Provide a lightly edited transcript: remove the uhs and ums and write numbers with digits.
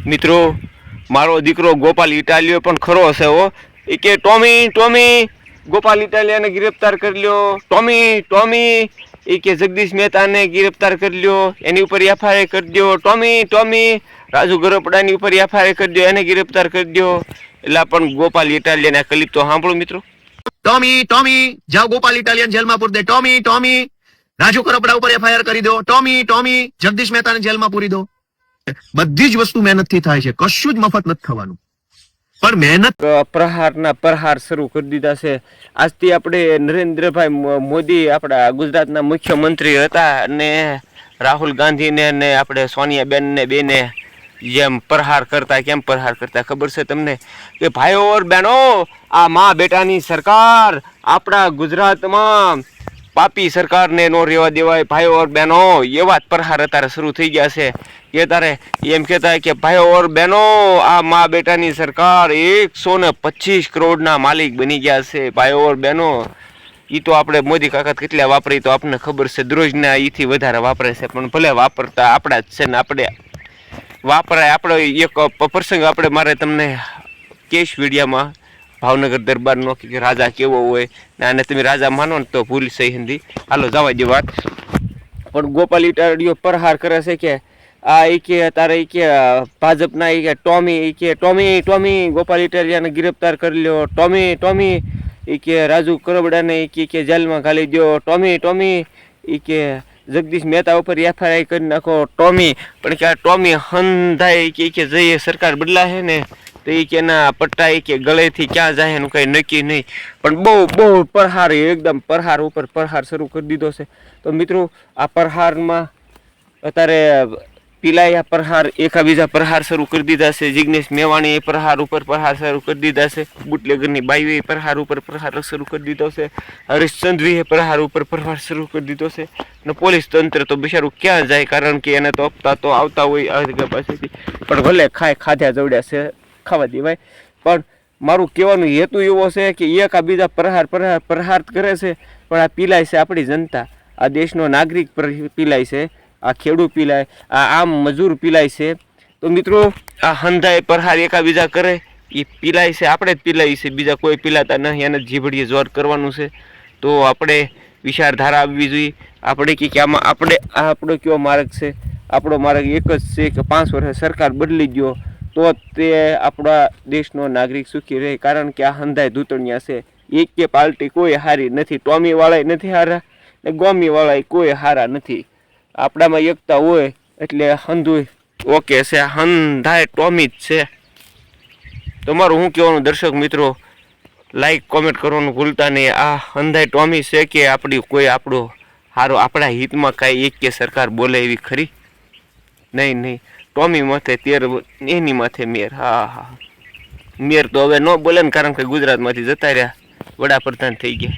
મિત્રો મારો દીકરો ગોપાલ ઇટાલિયો પણ ખરો હશે હો। એ કે ટોમી ટોમી ગોપાલ ઇટાલિયાને गिरफ्तार કરી લ્યો, ટોમી ટોમી એ કે જગદીશ મહેતાને गिरफ्तार કરી લ્યો, એની ઉપર એફઆઈઆર કરી દો, ટોમી ટોમી રાજુ ગરપડાની ઉપર એફઆઈઆર કરી દો, એને गिरफ्तार કરી દો। એટલે પણ ગોપાલ ઇટાલિયાના ક્લિપ તો સાંભળો મિત્રો। टॉमी टॉमी जाओ गोपाल इटालियन जेल में पूर दे। टॉमी टॉमी राजू करपड़ा ऊपर एफआईआर करी दो। टॉमी टॉमी जगदीश मेहता ने जेल में पूरी दो। बधी ज वस्तु मेहनत थी थाय छे, कशुं ज मफत नथी थवानुं। पर मेहनत प्रहारना प्रहार शुरू कर दीधा छे। આજથી આપણે નરેન્દ્રભાઈ મોદી આપણા ગુજરાતના મુખ્યમંત્રી હતા અને રાહુલ ગાંધીને ને આપણે સોનિયાબેન ને બેને જેમ પ્રહાર કરતા, કેમ પ્રહાર કરતા ખબર છે તમને કે ભાઈઓ और બહેનો આ માં બેટાની સરકાર આપણા ગુજરાતમાં પાપી સરકારને નો રહેવા દેવાય। ભાઈઓ और બહેનો એવા પ્રહાર અત્યારે શરૂ થઈ ગયા છે કે તારે એમ કહેતા કે ભાઈઓ और બહેનો આ માં બેટાની સરકાર 125 કરોડના માલિક બની ગયા છે। ભાઈઓ और બહેનો એ તો આપણે મોદી કાકા કેટલા વાપરી તો આપણને ખબર છે, દરરોજના એથી વધારે વાપરે છે, પણ ભલે વાપરતા આપણા જ છે ને આપણે વાપરાય। આપણો એક પ્રસંગ આપણે મારે તમને કેશ વિડીયામાં ભાવનગર દરબારનો કે રાજા કેવો હોય ને આને તમે રાજા માનો ને તો ભૂલ સહી હિન્દી હાલો જવા દે વાત। પણ ગોપાલ ઇટાલિયો પ્રહાર કરે છે કે આ એ કે તારે એ કે ભાજપના એ કે ટોમી ટોમી ગોપાલ ઇટાલિયાને गिरफ्तार કરી લ્યો, ટોમી ટોમી એ કે રાજુ કરબડાને એ કે જેલમાં ઘાલી દો, ટોમી ટોમી એ કે जगदीश मेहता पर एफआईआर कर नाखो, टॉमी। पण क्या टॉमी हंधाय के जय सरकार बदला है ने तो ये के ना पट्टा के गले थी क्या जाए कहीं नक्की नहीं। पण बहु बहु प्रहार एकदम प्रहार ऊपर प्रहार शुरू कर दीधो से। तो मित्रों आ प्रहार में अतारे पीलाया प्रहार एका बीजा प्रहार शुरू कर दीधा से। जिग्नेश मेवाणी प्रहार ऊपर प्रहार शुरू कर दीधा से। बुटलेगरनी बाई प्रहार ऊपर प्रहार शुरू कर दीधो से। हरिश्चंद्री प्रहार ऊपर प्रहार शुरू कर दीधो से। ने पोलीस तंत्र तो बिचारू क्या जाए, कारण के एने तो अपता तो आवता होय पासेथी, पण भले खाय खाध्या जवड्या से खावा देवाय। पण मारू कहेवानो हेतु एवो छे कि एका बीजा प्रहार प्रहार प्रहार करे छे, पण आ पीलाय छे आपणी जनता, आ देशनो नागरिक पीलाय छे, आ खेडू पीलाय, आ आम मजूर पीलाय छे। तो मित्रों आ हंधाय प्रहार एका बीजा करे ए पीलाय छे, आपणे ज पीलाय छे, बीजा कोई पीलाता नहीं, एने जीभड़ीए जोर करवानुं छे। तो आपणे विचारधारा आववी जोईए। આપણે કે આમાં આપણે આપણો કયો માર્ગ છે? આપણો માર્ગ એક જ છે કે 5 વર્ષ સરકાર બદલી ગયો તો તે આપણા દેશનો નાગરિક સુખી રહે, કારણ કે આ હંધાય ધૂતણિયા છે। એક કે પાર્ટી કોઈ હારી નથી, ટોમી વાળા નથી હારા ને ગોમી વાળા કોઈ હારા નથી। આપણામાં એકતા હોય એટલે હંધુય ઓકે છે, હંધાય ટોમી જ છે। તમારું હું કહેવાનું દર્શક મિત્રો, લાઈક કોમેન્ટ કરવાનું ભૂલતા નહીં। આ હંધાય ટોમી છે કે આપણી કોઈ આપણો हारो अपना हित में कई एक के सरकार बोले एवं खरी नहीं नहीं। टॉमी माथे 13 एनी माथे मेयर। हाँ हाँ मेयर तो हवे न बोले, कारण के गुजरात में जता रहा वडाप्रधान थई गया।